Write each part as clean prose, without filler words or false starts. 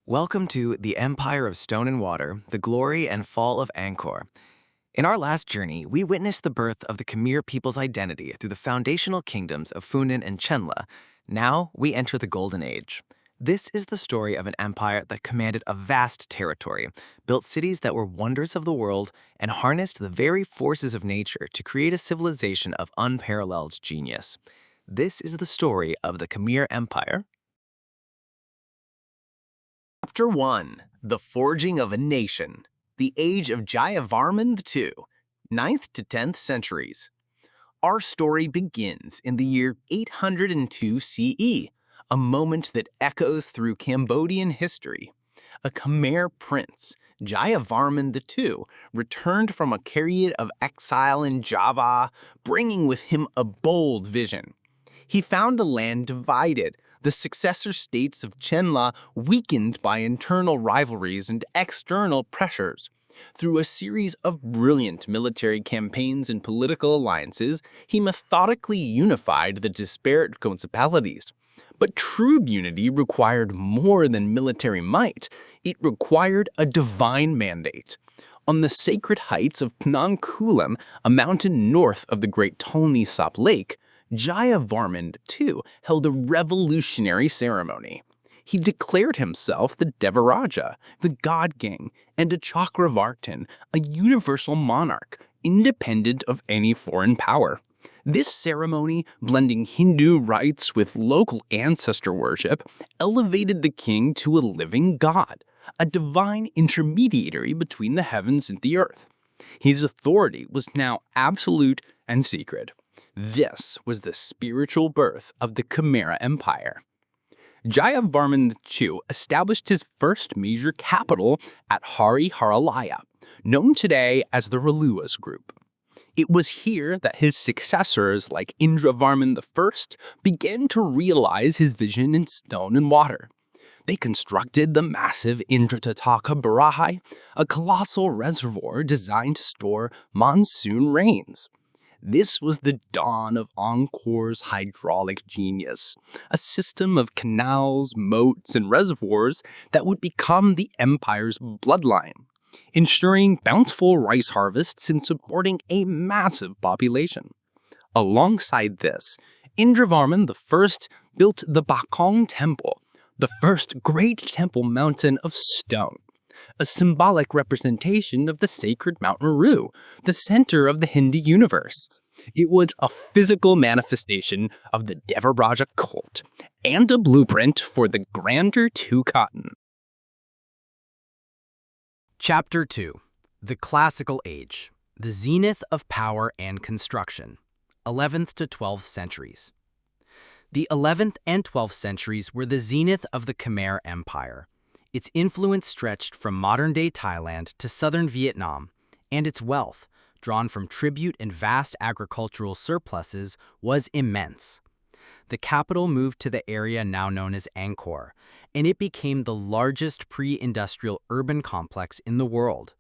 Welcome to The Empire of Stone and Water, the Glory and Fall of Angkor. In our last journey, we witnessed the birth of the Khmer people's identity through the foundational kingdoms of Funan and Chenla. Now we enter the Golden Age. This is the story of an empire that commanded a vast territory, built cities that were wonders of the world, and harnessed the very forces of nature to create a civilization of unparalleled genius. This is the story of the Khmer Empire. Chapter 1. The Forging of a Nation. The Age of Jayavarman II, 9th to 10th centuries. Our story begins in the year 802 CE, a moment that echoes through Cambodian history. A Khmer prince, Jayavarman II, returned from a period of exile in Java, bringing with him a bold vision. He found a land divided, the successor states of Chenla weakened by internal rivalries and external pressures. Through a series of brilliant military campaigns and political alliances, he methodically unified the disparate principalities. But true unity required more than military might. It required a divine mandate. On the sacred heights of Phnom Kulam, a mountain north of the Great Tolni Sap Lake, Jayavarman II held a revolutionary ceremony. He declared himself the Devaraja, the God King, and a Chakravartin, a universal monarch, independent of any foreign power. This ceremony, blending Hindu rites with local ancestor worship, elevated the king to a living god, a divine intermediary between the heavens and the earth. His authority was now absolute and secret. This was the spiritual birth of the Khmer Empire. Jayavarman II established his first major capital at Hari Haralaya, known today as the Reluas Group. It was here that his successors, like Indravarman I, began to realize his vision in stone and water. They constructed the massive Indratataka Barahi, a colossal reservoir designed to store monsoon rains. This was the dawn of Angkor's hydraulic genius, a system of canals, moats, and reservoirs that would become the empire's bloodline, ensuring bountiful rice harvests and supporting a massive population. Alongside this, Indravarman I built the Bakong Temple, the first great temple mountain of stone, a symbolic representation of the sacred Mount Meru, the center of the Hindi universe. It was a physical manifestation of the Devaraja cult and a blueprint for the grander Tukatan. Chapter 2. The Classical Age. The Zenith of Power and Construction. 11th to 12th centuries. The 11th and 12th centuries were the zenith of the Khmer Empire. Its influence stretched from modern-day Thailand to southern Vietnam, and its wealth, drawn from tribute and vast agricultural surpluses, was immense. The capital moved to the area now known as Angkor, and it became the largest pre-industrial urban complex in the world.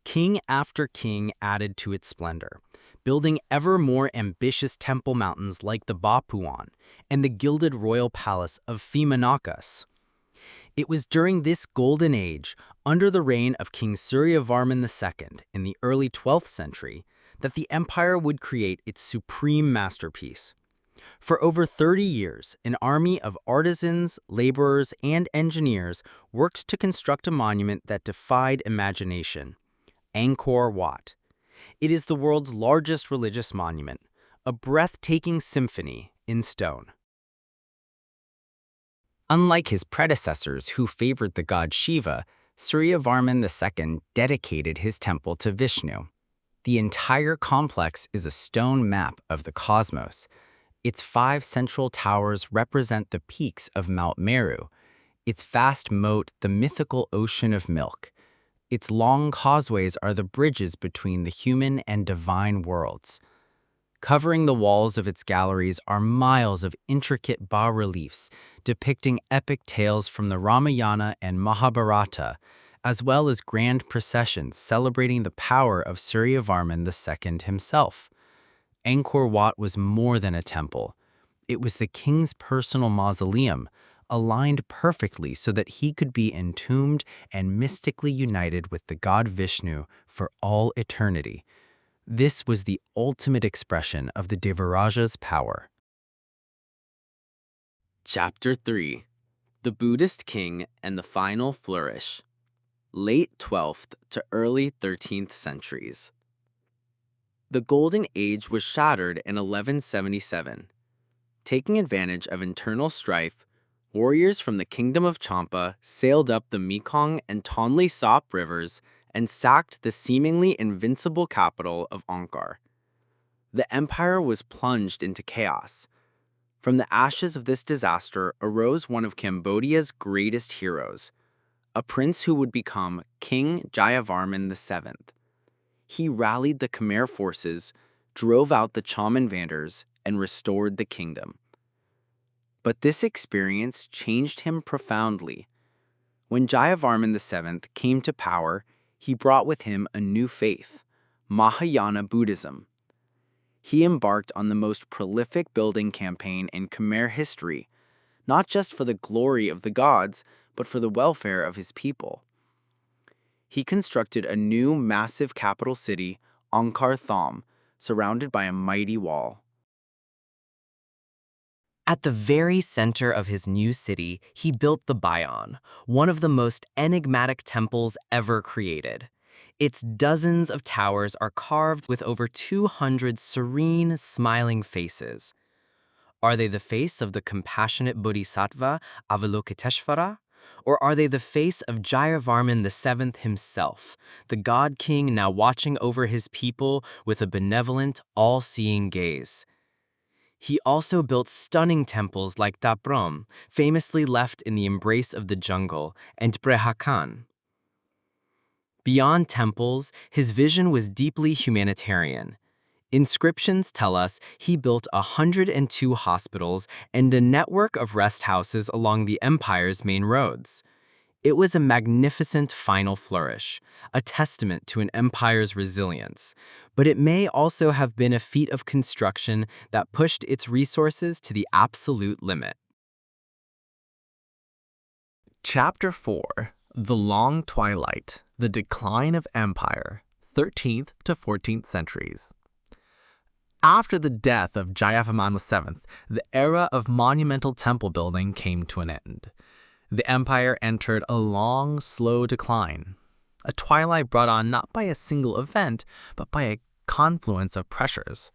King after king added to its splendor, building ever more ambitious temple mountains like the Bapuan and the gilded royal palace of Phimanakas. It was during this golden age, under the reign of King Jayavarman II in the early 12th century, that the empire would create its supreme masterpiece. For over 30 years, an army of artisans, laborers, and engineers worked to construct a monument that defied imagination: Angkor Wat. It is the world's largest religious monument, a breathtaking symphony in stone. Unlike his predecessors who favored the god Shiva, Jayavarman II dedicated his temple to Vishnu. The entire complex is a stone map of the cosmos. Its 5 central towers represent the peaks of Mount Meru, its vast moat the mythical ocean of milk. Its long causeways are the bridges between the human and divine worlds. Covering the walls of its galleries are miles of intricate bas-reliefs depicting epic tales from the Ramayana and Mahabharata, as well as grand processions celebrating the power of Jayavarman II himself. Angkor Wat was more than a temple. It was the king's personal mausoleum, aligned perfectly so that he could be entombed and mystically united with the god Vishnu for all eternity. This was the ultimate expression of the Devaraja's power. Chapter 3. The Buddhist King and the Final Flourish. Late 12th to early 13th centuries. The Golden Age was shattered in 1177. Taking advantage of internal strife, warriors from the Kingdom of Champa sailed up the Mekong and Tonle Sap rivers and sacked the seemingly invincible capital of Angkor. The empire was plunged into chaos. From the ashes of this disaster arose one of Cambodia's greatest heroes, a prince who would become King Jayavarman VII. He rallied the Khmer forces, drove out the Cham invaders, and restored the kingdom. But this experience changed him profoundly. When Jayavarman VII came to power, he brought with him a new faith, Mahayana Buddhism. He embarked on the most prolific building campaign in Khmer history, not just for the glory of the gods, but for the welfare of his people. He constructed a new massive capital city, Angkor Thom, surrounded by a mighty wall. At the very center of his new city, he built the Bayon, one of the most enigmatic temples ever created. Its dozens of towers are carved with over 200 serene, smiling faces. Are they the face of the compassionate Bodhisattva Avalokiteshvara? Or are they the face of Jayavarman VII himself, the God King now watching over his people with a benevolent, all-seeing gaze? He also built stunning temples like Taprom, famously left in the embrace of the jungle, and Brehakan. Beyond temples, his vision was deeply humanitarian. Inscriptions tell us he built 102 hospitals and a network of rest houses along the empire's main roads. It was a magnificent final flourish, a testament to an empire's resilience, but it may also have been a feat of construction that pushed its resources to the absolute limit. Chapter 4. The Long Twilight, the Decline of Empire, 13th to 14th centuries. After the death of Jayavarman VII, the era of monumental temple building came to an end. The empire entered a long, slow decline, a twilight brought on not by a single event, but by a confluence of pressures.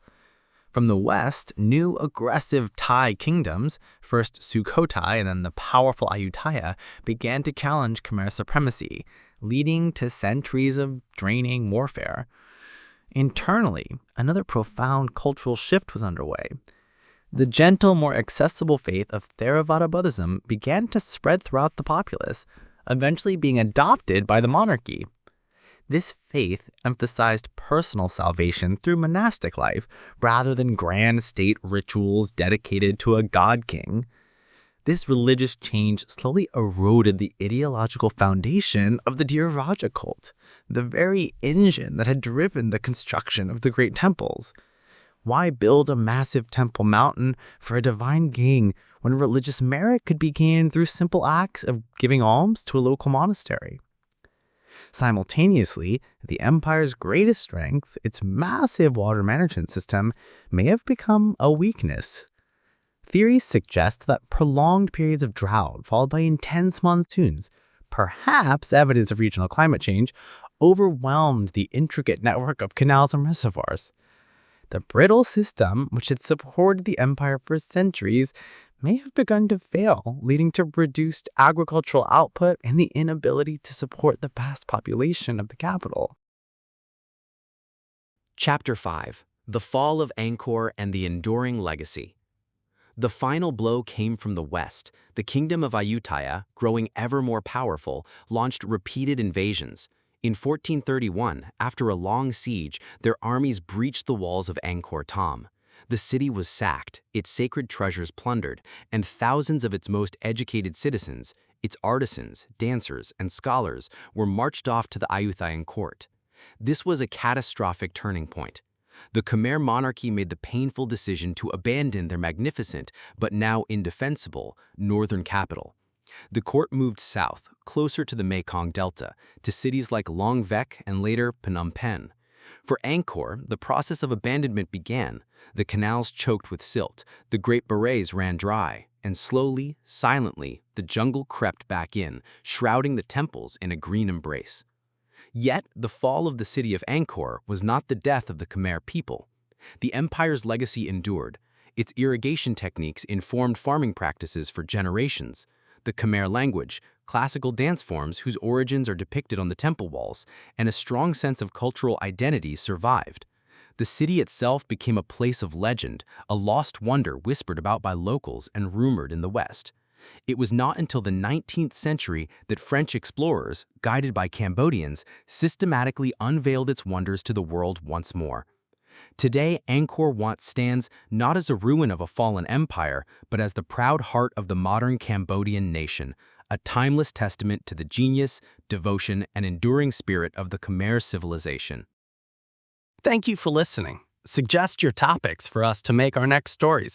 From the west, new aggressive Thai kingdoms, first Sukhothai and then the powerful Ayutthaya, began to challenge Khmer supremacy, leading to centuries of draining warfare. Internally, another profound cultural shift was underway. The gentle, more accessible faith of Theravada Buddhism began to spread throughout the populace, eventually being adopted by the monarchy. This faith emphasized personal salvation through monastic life rather than grand state rituals dedicated to a god king. This religious change slowly eroded the ideological foundation of the Devaraja cult, the very engine that had driven the construction of the great temples. Why build a massive temple mountain for a divine king when religious merit could be gained through simple acts of giving alms to a local monastery? Simultaneously, the empire's greatest strength, its massive water management system, may have become a weakness. Theories suggest that prolonged periods of drought followed by intense monsoons, perhaps evidence of regional climate change, overwhelmed the intricate network of canals and reservoirs. The brittle system, which had supported the empire for centuries, may have begun to fail, leading to reduced agricultural output and the inability to support the vast population of the capital. Chapter 5. The Fall of Angkor and the Enduring Legacy. The final blow came from the west. The kingdom of Ayutthaya, growing ever more powerful, launched repeated invasions. In 1431, after a long siege, their armies breached the walls of Angkor Thom. The city was sacked, its sacred treasures plundered, and thousands of its most educated citizens, its artisans, dancers, and scholars, were marched off to the Ayutthayan court. This was a catastrophic turning point. The Khmer monarchy made the painful decision to abandon their magnificent, but now indefensible, northern capital. The court moved south, closer to the Mekong Delta, to cities like Long Vec and later Phnom Penh. For Angkor, the process of abandonment began. The canals choked with silt, the Great Berets ran dry, and slowly, silently, the jungle crept back in, shrouding the temples in a green embrace. Yet, the fall of the city of Angkor was not the death of the Khmer people. The empire's legacy endured. Its irrigation techniques informed farming practices for generations. The Khmer language, classical dance forms whose origins are depicted on the temple walls, and a strong sense of cultural identity survived. The city itself became a place of legend, a lost wonder whispered about by locals and rumored in the West. It was not until the 19th century that French explorers, guided by Cambodians, systematically unveiled its wonders to the world once more. Today, Angkor Wat stands not as a ruin of a fallen empire, but as the proud heart of the modern Cambodian nation, a timeless testament to the genius, devotion, and enduring spirit of the Khmer civilization. Thank you for listening. Suggest your topics for us to make our next stories.